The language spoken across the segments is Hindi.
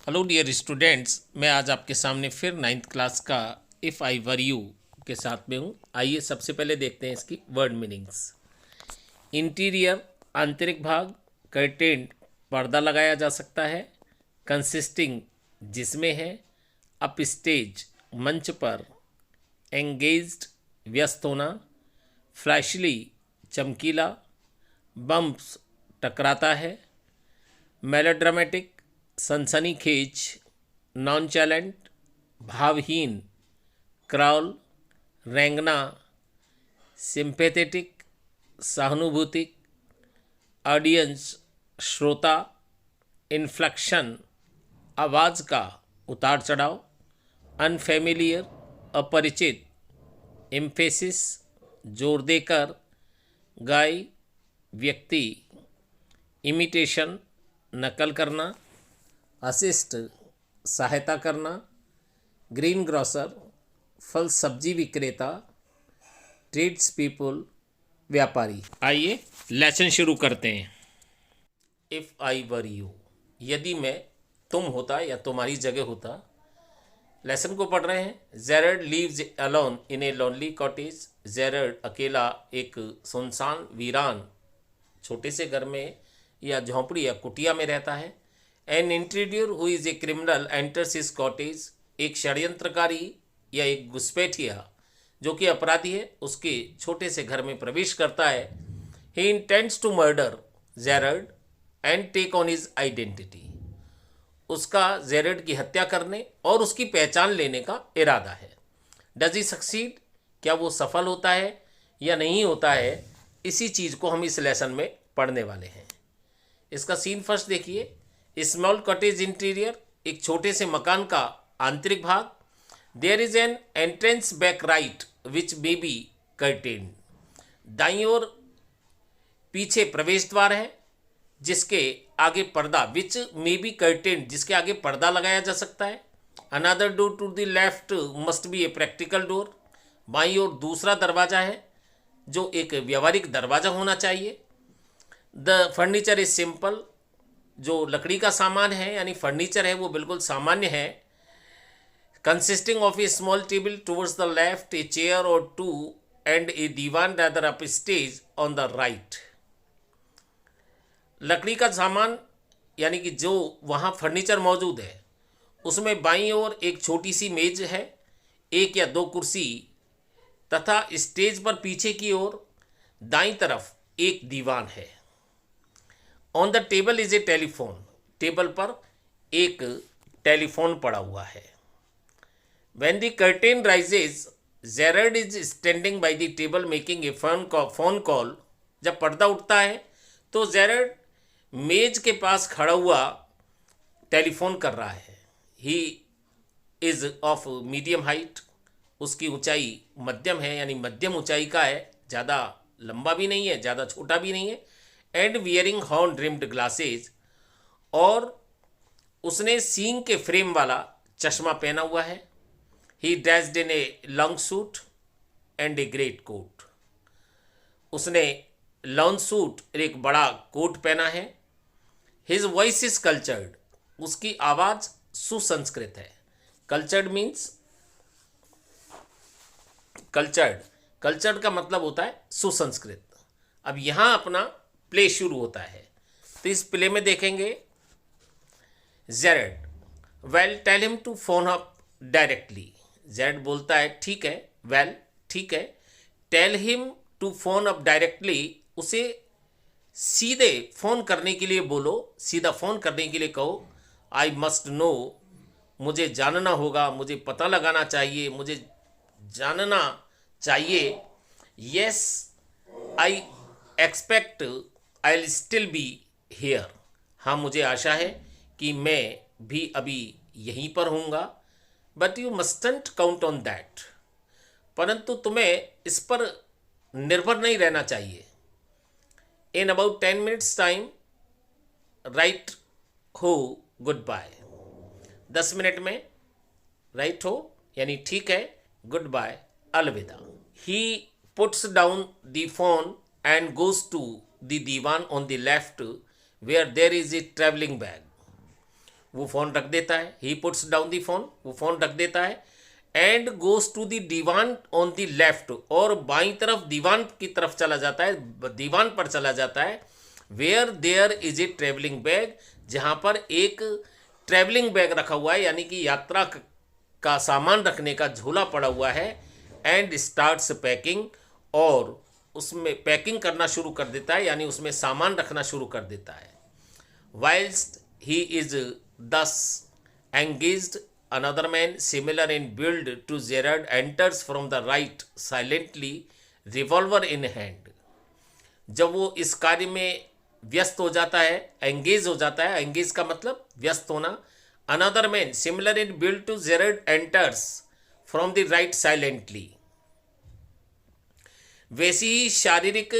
हेलो डियर स्टूडेंट्स, मैं आज आपके सामने फिर नाइन्थ क्लास का इफ़ आई वर यू के साथ में हूँ। आइए सबसे पहले देखते हैं इसकी वर्ड मीनिंग्स। इंटीरियर आंतरिक भाग, कर्टेन पर्दा लगाया जा सकता है, कंसिस्टिंग जिसमें है, अप स्टेज मंच पर, एंगेज्ड व्यस्त होना, फ्लैशली चमकीला, बम्प्स टकराता है, मेलोड्रामेटिक सनसनीखेज, नॉनचैलेंट भावहीन, क्रॉल रेंगना, सिंपैथेटिक सहानुभूतिक, ऑडियंस श्रोता, इन्फ्लेक्शन आवाज़ का उतार चढ़ाव, अनफेमिलियर अपरिचित, एम्फेसिस जोर देकर, गाय व्यक्ति, इमिटेशन नकल करना, असिस्ट सहायता करना, ग्रीन ग्रोसर फल सब्जी विक्रेता, ट्रेड्स पीपल व्यापारी। आइए लेसन शुरू करते हैं। इफ़ आई वर यू, यदि मैं तुम होता या तुम्हारी जगह होता। लेसन को पढ़ रहे हैं। Jared lives alone in a lonely cottage. Jared अकेला एक सुनसान वीरान छोटे से घर में या झोंपड़ी या कुटिया में रहता है। An intruder who is a criminal enters his cottage. एक षड्यंत्रकारी या एक घुसपैठिया जो कि अपराधी है उसके छोटे से घर में प्रवेश करता है। He intends to murder Jared and take on his identity. उसका जेरड की हत्या करने और उसकी पहचान लेने का इरादा है। डज ही सक्सीड, क्या वो सफल होता है या नहीं होता है, इसी चीज़ को हम इस लेसन में पढ़ने वाले हैं। इसका सीन फर्स्ट देखिए। स्मॉल कॉटेज इंटीरियर, एक छोटे से मकान का आंतरिक भाग। There is an entrance back right which may be curtain. दाईं ओर पीछे प्रवेश द्वार है जिसके आगे पर्दा, विच मे बी कर्टेन, जिसके आगे पर्दा लगाया जा सकता है। Another door to the left must be a practical door. बाईं ओर दूसरा दरवाजा है जो एक व्यवहारिक दरवाजा होना चाहिए। द फर्नीचर इज सिंपल, जो लकड़ी का सामान है यानी फर्नीचर है वो बिल्कुल सामान्य है। Consisting of a small table towards the left, a chair और two and a divan rather upstage on the right. लकड़ी का सामान यानी कि जो वहाँ फर्नीचर मौजूद है उसमें बाईं ओर एक छोटी सी मेज है, एक या दो कुर्सी, तथा स्टेज पर पीछे की ओर दाईं तरफ एक दीवान है। On the table is a telephone, table पर एक टेलीफोन पड़ा हुआ है। When the curtain rises, Jared is standing by the table making a phone call. जब पर्दा उठता है तो जेरड मेज के पास खड़ा हुआ टेलीफोन कर रहा है। He is of medium height, उसकी ऊंचाई मध्यम है यानी मध्यम ऊंचाई का है, ज़्यादा लंबा भी नहीं है ज़्यादा छोटा भी नहीं है। And wearing horn rimmed glasses, और उसने सींग के फ्रेम वाला चश्मा पहना हुआ है। He dressed in a long suit and a greatcoat, उसने लॉन्ग सूट और एक बड़ा कोट पहना है। हिज वॉइस इज कल्चर्ड, उसकी आवाज़ सुसंस्कृत है। कल्चर्ड मीन्स कल्चर्ड, कल्चर्ड का मतलब होता है सुसंस्कृत। अब यहाँ अपना प्ले शुरू होता है, तो इस प्ले में देखेंगे। Jared, well tell him to phone up directly. Jared बोलता है ठीक है, वेल ठीक है, tell him to phone up directly, उसे सीधे फ़ोन करने के लिए बोलो, सीधा फ़ोन करने के लिए कहो। आई मस्ट नो, मुझे जानना होगा, मुझे पता लगाना चाहिए, मुझे जानना चाहिए। Yes I expect I will still be here, हाँ मुझे आशा है कि मैं भी अभी यहीं पर हूँगा। But you mustn't count on that, परंतु तुम्हें इस पर निर्भर नहीं रहना चाहिए। In about 10 minutes time right ho goodbye, 10 minute में राइट हो यानी ठीक है, गुड बाय अलविदा। He puts down the phone and goes to the divan on the left where there is a traveling bag. वो फ़ोन रख देता है, he puts down the phone, वो फ़ोन रख देता है, and goes to the divan on the left, और बाईं तरफ दीवान की तरफ चला जाता है, दीवान पर चला जाता है, where there is a travelling bag, जहाँ पर एक ट्रेवलिंग बैग रखा हुआ है, यानी कि यात्रा का सामान रखने का झोला पड़ा हुआ है, एंड स्टार्ट्स पैकिंग, और उसमें पैकिंग करना शुरू कर देता है, यानी उसमें सामान रखना शुरू कर देता है। Whilst he is thus engaged, another man similar in build to Gerard enters from the right silently, revolver in hand. जब वो इस कार्य में व्यस्त हो जाता है, एंगेज हो जाता है, एंगेज का मतलब व्यस्त होना, another man similar in build to Jared enters from the right silently, वैसी ही शारीरिक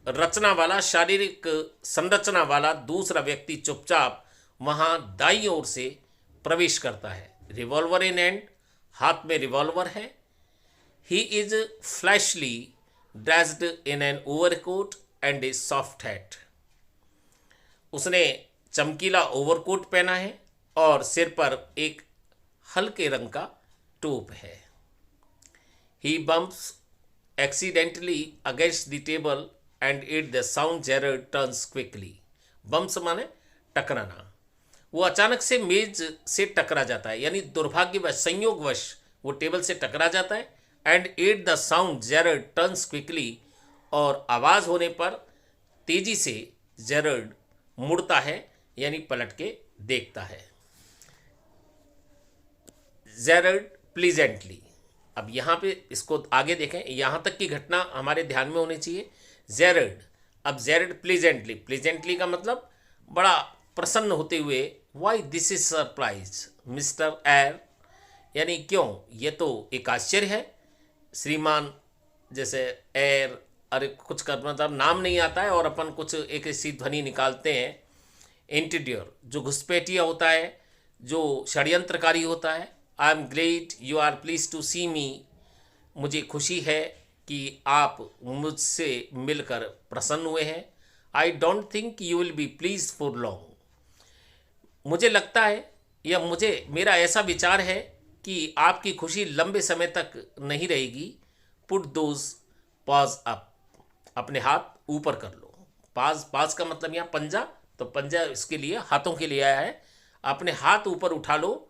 रचना वाला, शारीरिक संरचना वाला दूसरा व्यक्ति चुपचाप वहां दाईं ओर से प्रवेश करता है, रिवॉल्वर इन हैंड, हाथ में रिवॉल्वर है। He is fleshly dressed in an overcoat and A soft hat, उसने चमकीला ओवरकोट पहना है और सिर पर एक हल्के रंग का टोप है। He bumps accidentally against the table and it the sound Jared turns quickly. Bumps माने टकराना, वो अचानक से मेज से टकरा जाता है, यानी दुर्भाग्यवश, संयोगवश वो टेबल से टकरा जाता है, and it the sound Jared turns quickly, और आवाज़ होने पर तेजी से जेरड मुड़ता है, यानी पलट के देखता है। जेरड प्लीजेंटली, अब यहाँ पे इसको आगे देखें, यहाँ तक की घटना हमारे ध्यान में होनी चाहिए। जेरड, अब जेरड प्लीजेंटली, प्लीजेंटली का मतलब बड़ा प्रसन्न होते हुए, why this is surprise mister एर, यानी क्यों, ये तो एक आश्चर्य है श्रीमान, जैसे एर, अरे कुछ का मतलब नाम नहीं आता है और अपन कुछ एक ऐसी ध्वनि निकालते हैं। इंटीरियर, जो घुसपैठिया होता है, जो षड्यंत्रकारी होता है। I am great you are please to see me, मुझे खुशी है कि आप मुझसे मिलकर प्रसन्न हुए हैं। I don't think you will be please for long, मुझे लगता है या मेरा ऐसा विचार है कि आपकी खुशी लंबे समय तक नहीं रहेगी। पुट दोज पाज अप, अपने हाथ ऊपर कर लो। पाज का मतलब यहाँ पंजा, तो पंजा इसके लिए, हाथों के लिए आया है। अपने हाथ ऊपर उठा लो।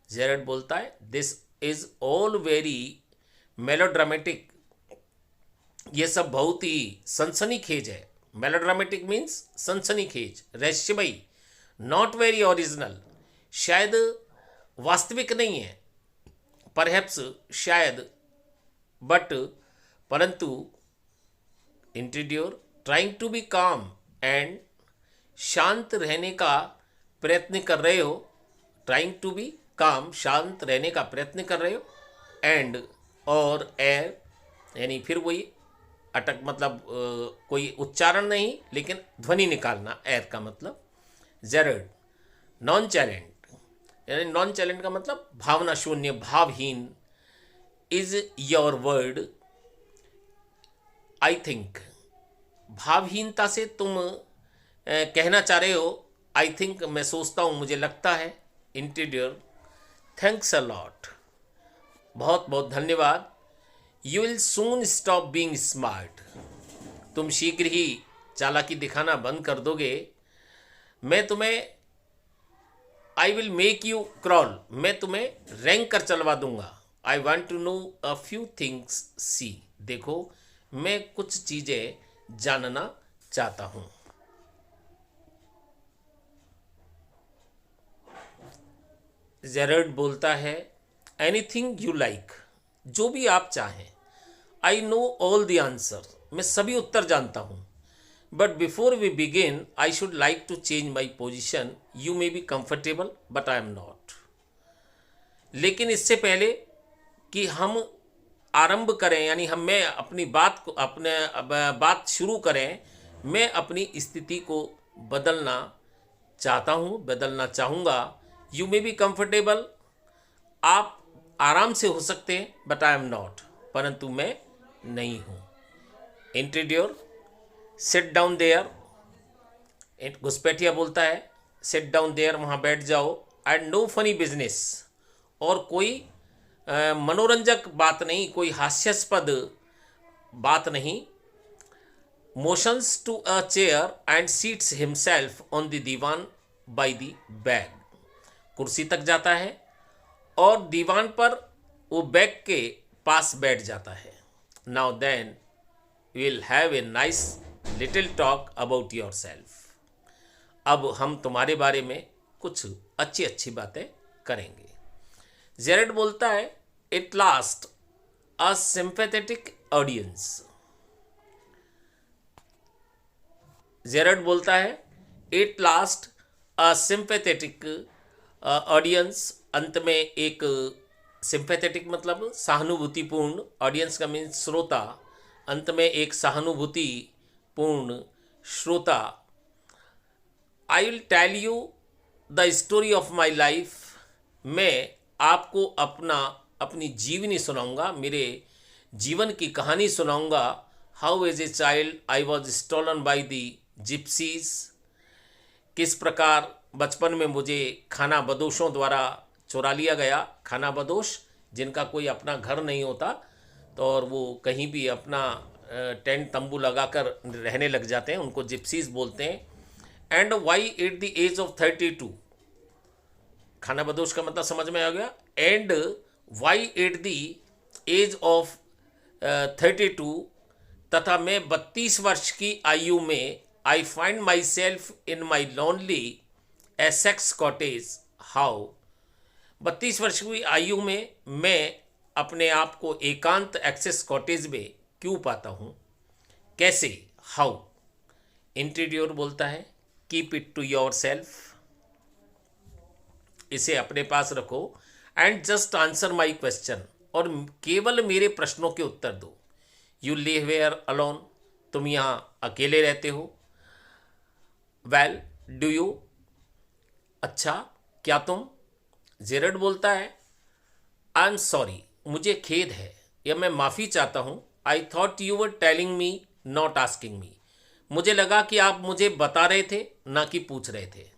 जेरड बोलता है, this is all very melodramatic, ये सब बहुत ही सनसनीखेज है। मेलोड्रामेटिक मीन्स सनसनीखेज, रहस्यमयी, नॉट वेरी ओरिजिनल, शायद वास्तविक नहीं है, परहैप्स शायद, बट परंतु, इंट्रोड्यूर ट्राइंग टू बी काम एंड, शांत रहने का प्रयत्न कर रहे हो। ट्राइंग टू बी काम, शांत रहने का प्रयत्न कर रहे हो। एंड, और एर, यानी फिर वही अटक, मतलब कोई उच्चारण नहीं लेकिन ध्वनि निकालना, एर का मतलब। जेरड नॉन चैलेंट, यानी नॉन चैलेंट का मतलब भावना शून्य, भावहीन। Is your word, I think, भावहीनता से तुम कहना चाह रहे हो, आई थिंक, मैं सोचता हूँ, मुझे लगता है। इंटीरियर, थैंक्स अ लॉट, बहुत बहुत धन्यवाद। You will soon stop being smart, तुम शीघ्र ही चालाकी दिखाना बंद कर दोगे। मैं तुम्हें, I will make you crawl, मैं तुम्हें रैंक कर चलवा दूंगा। I want to know a few things see, देखो मैं कुछ चीज़ें जानना चाहता हूँ। जेरड बोलता है, एनीथिंग यू लाइक, जो भी आप चाहें। I know all the answer, मैं सभी उत्तर जानता हूँ। But before we begin I should like to change my position, you may be comfortable but I am not. लेकिन इससे पहले कि हम आरंभ करें, यानी मैं अपनी बात को, अपने बात शुरू करें, मैं अपनी स्थिति को बदलना चाहता हूँ, बदलना चाहूँगा। यू मे बी कंफर्टेबल, आप आराम से हो सकते हैं, बट आई एम नॉट, परंतु मैं नहीं हूँ। इंट्रोड्यूर, सिट डाउन देयर, घुसपैठिया बोलता है, सिट डाउन देयर, वहाँ बैठ जाओ। एंड नो फनी बिजनेस, और कोई मनोरंजक बात नहीं, कोई हास्यास्पद बात नहीं। Motions to a chair and seats himself on the divan by the bag, कुर्सी तक जाता है और दीवान पर वो बैग के पास बैठ जाता है। Now then will have a nice little talk about yourself, अब हम तुम्हारे बारे में कुछ अच्छी अच्छी बातें करेंगे। जेरेड बोलता है, it last a sympathetic audience. Jared बोलता है, it last a sympathetic audience, अंत में एक सिंपैथेटिक मतलब सहानुभूतिपूर्ण, ऑडियंस का मीन्स श्रोता, अंत में एक सहानुभूतिपूर्ण श्रोता। I will tell you the story of my life, मैं आपको अपनी जीवनी सुनाऊंगा, मेरे जीवन की कहानी सुनाऊंगा। How as a child I was stolen by the gypsies, किस प्रकार बचपन में मुझे खाना बदोशों द्वारा चुरा लिया गया। खाना बदोश जिनका कोई अपना घर नहीं होता तो और वो कहीं भी अपना टेंट तंबू लगाकर रहने लग जाते हैं, उनको जिप्सीज बोलते हैं। And why at the age of 32, खाना बदोश का मतलब समझ में आ गया। And why at the age of 32, तथा मैं 32 वर्ष की आयु में I find myself in my lonely Essex cottage how, 32 वर्ष की आयु में मैं अपने आप को एकांत एक्सेस कॉटेज में क्यों पाता हूँ, कैसे, हाउ। इंटीरियर बोलता है, keep it to yourself, इसे अपने पास रखो। And just answer my question, और केवल मेरे प्रश्नों के उत्तर दो। यू लिव हियर अलोन, तुम यहाँ अकेले रहते हो। वेल डू यू, अच्छा क्या तुम। जेरेड बोलता है, आई एम सॉरी, मुझे खेद है या मैं माफ़ी चाहता हूँ। I thought you were telling me not asking me, मुझे लगा कि आप मुझे बता रहे थे ना कि पूछ रहे थे।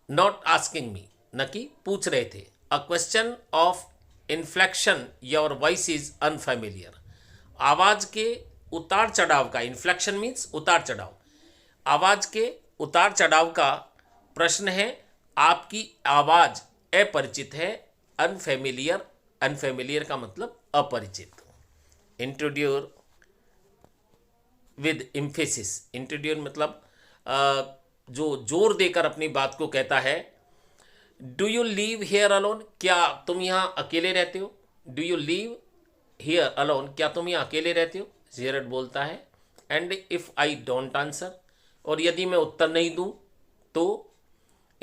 नॉट आस्किंग मी, न कि पूछ रहे थे। A question of inflection your voice is unfamiliar, आवाज़ के उतार चढ़ाव का, इन्फ्लेक्शन मीन्स उतार चढ़ाव, आवाज़ के उतार चढ़ाव का प्रश्न है। आपकी आवाज़ अपरिचित है। अनफेमिलियर, अनफेमिलियर का मतलब अपरिचित। इंट्रोड्यूर विद इम्फेसिस, इंट्रोड्यूर मतलब जो जोर देकर अपनी बात को कहता है। Do you leave here alone, क्या तुम यहाँ अकेले रहते हो। Do you leave here alone, क्या तुम यहाँ अकेले रहते हो। जेरेड बोलता है, and if I don't answer, और यदि मैं उत्तर नहीं दूँ तो।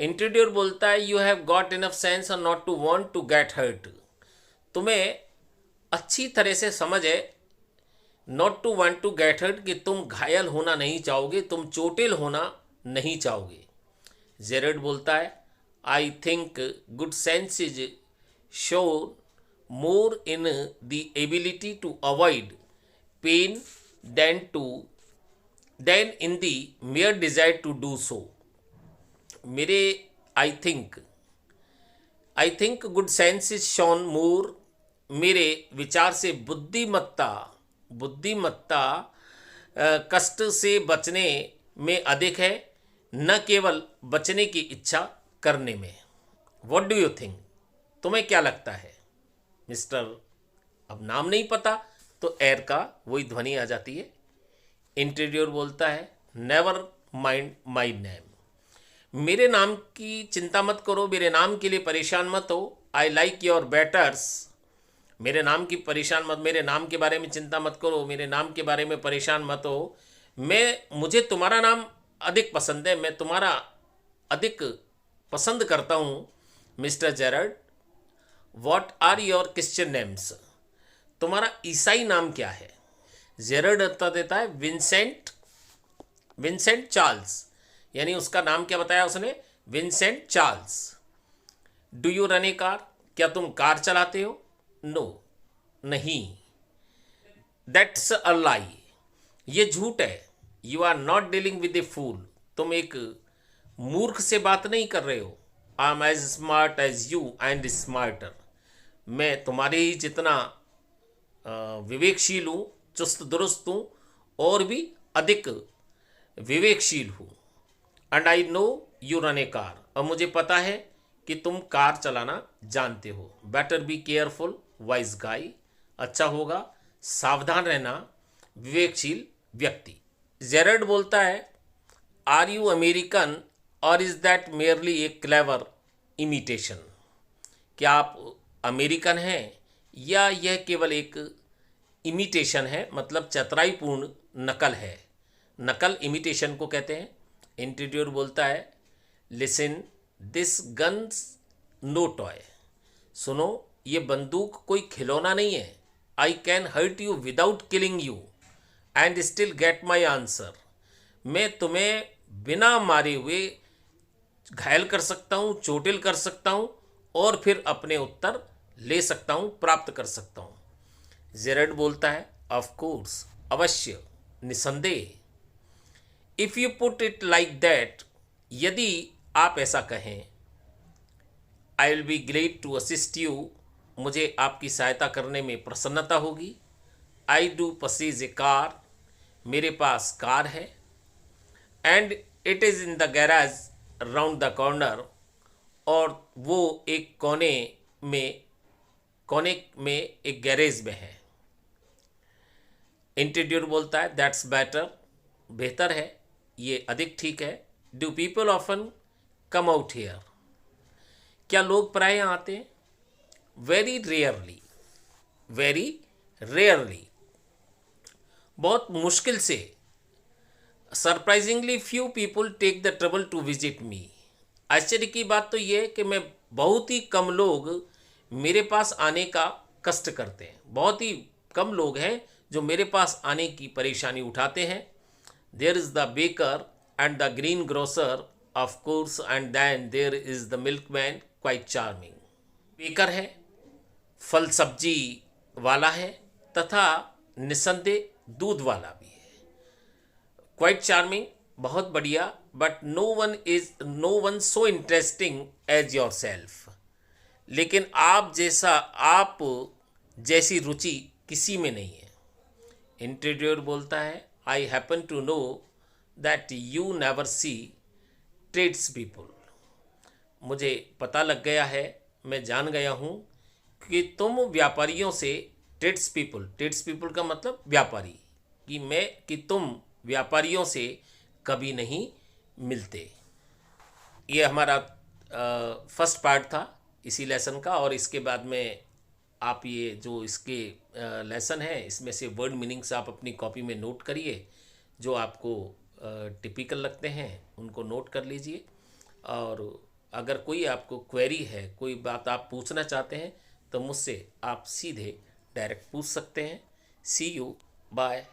इंट्रोड्यूर बोलता है, you have got enough sense और not to want to get hurt, तुम्हें अच्छी तरह से समझ है, not to want to get hurt, कि तुम घायल होना नहीं चाहोगे, तुम चोटिल होना नहीं चाहोगे। जेरेड बोलता है, I think good sense is show more in the ability to avoid pain than in the mere desire to do so. मेरे I think good sense is shown more, मेरे विचार से बुद्धिमत्ता कष्ट से बचने में अधिक है, न केवल बचने की इच्छा करने में। व्हाट डू यू थिंक, तुम्हें क्या लगता है मिस्टर। अब नाम नहीं पता तो एर का वही ध्वनि आ जाती है। इंटीरियर बोलता है, नेवर माइंड माई नेम, मेरे नाम की चिंता मत करो, मेरे नाम के लिए परेशान मत हो। आई लाइक योर बेटर्स, मेरे नाम की परेशान मत, मेरे नाम के बारे में चिंता मत करो, मेरे नाम के बारे में परेशान मत हो। मुझे तुम्हारा नाम अधिक पसंद है, मैं तुम्हारा अधिक पसंद करता हूँ mister Jared. What are your Christian names, तुम्हारा ईसाई नाम क्या है। जेरड उत्तर देता है, विंसेंट चार्ल्स, यानी उसका नाम क्या बताया उसने, Vincent Charles. Do you run A car, क्या तुम कार चलाते हो। नो, नहीं। दैट्स अ लाई, ये झूठ है। You are not dealing with a fool, तुम एक मूर्ख से बात नहीं कर रहे हो। I am as smart as you and smarter. मैं तुम्हारे ही जितना विवेकशील हूँ, चुस्त दुरुस्त हूँ, और भी अधिक विवेकशील हूँ। And I know you run A car. और मुझे पता है कि तुम कार चलाना जानते हो। बेटर बी केयरफुल वाइज गाय। अच्छा होगा सावधान रहना विवेकशील व्यक्ति। जेरड बोलता है, आर यू अमेरिकन और is that merely A clever imitation. क्या आप अमेरिकन हैं या यह केवल एक इमिटेशन है, मतलब चतुराईपूर्ण नकल है। नकल इमिटेशन को कहते हैं। इंटरव्यूअर बोलता है, listen this guns no toy. सुनो, ये बंदूक कोई खिलौना नहीं है। I can hurt you without killing you and still get my answer. मैं तुम्हें बिना मारे हुए घायल कर सकता हूँ, चोटिल कर सकता हूँ, और फिर अपने उत्तर ले सकता हूँ, प्राप्त कर सकता हूँ। जेरड बोलता है, ऑफ कोर्स, अवश्य, निसंदेह। If you put it like that, यदि आप ऐसा कहें, I will be glad to assist you, मुझे आपकी सहायता करने में प्रसन्नता होगी। आई डू पसीज ए कार, मेरे पास कार है। And it is in the garage round the corner, और वो एक कोने में एक गैरेज में है। इंटरव्यूअर बोलता है, दैट्स बेटर, बेहतर है, ये अधिक ठीक है। Do people often come out here, क्या लोग प्राय यहाँ आते हैं? वेरी रेयरली, वेरी रेयरली, बहुत मुश्किल से। Surprisingly few people take the trouble to visit me. आश्चर्य की बात तो ये है कि मैं बहुत ही कम लोग मेरे पास आने का कष्ट करते हैं। बहुत ही कम लोग हैं जो मेरे पास आने की परेशानी उठाते हैं। There is the baker and the greengrocer of course, and then there is the milkman quite charming. Baker है, फल सब्जी वाला है, तथा निसंदेह दूध वाला भी है। क्वाइट चार्मिंग, बहुत बढ़िया, but no one so interesting as yourself. लेकिन आप जैसी रुचि किसी में नहीं है। इंटरव्यूअर बोलता है, I happen to know that you never see tradespeople. मुझे पता लग गया है, मैं जान गया हूँ कि तुम व्यापारियों से, ट्रेड्स पीपल का मतलब व्यापारी, कि तुम व्यापारियों से कभी नहीं मिलते। ये हमारा फर्स्ट पार्ट था इसी लेसन का, और इसके बाद में आप ये जो इसके लेसन है, इसमें से वर्ड मीनिंग्स आप अपनी कॉपी में नोट करिए। जो आपको टिपिकल लगते हैं उनको नोट कर लीजिए। और अगर कोई आपको क्वेरी है, कोई बात आप पूछना चाहते हैं, तो मुझसे आप सीधे डायरेक्ट पूछ सकते हैं। सी यू, बाय।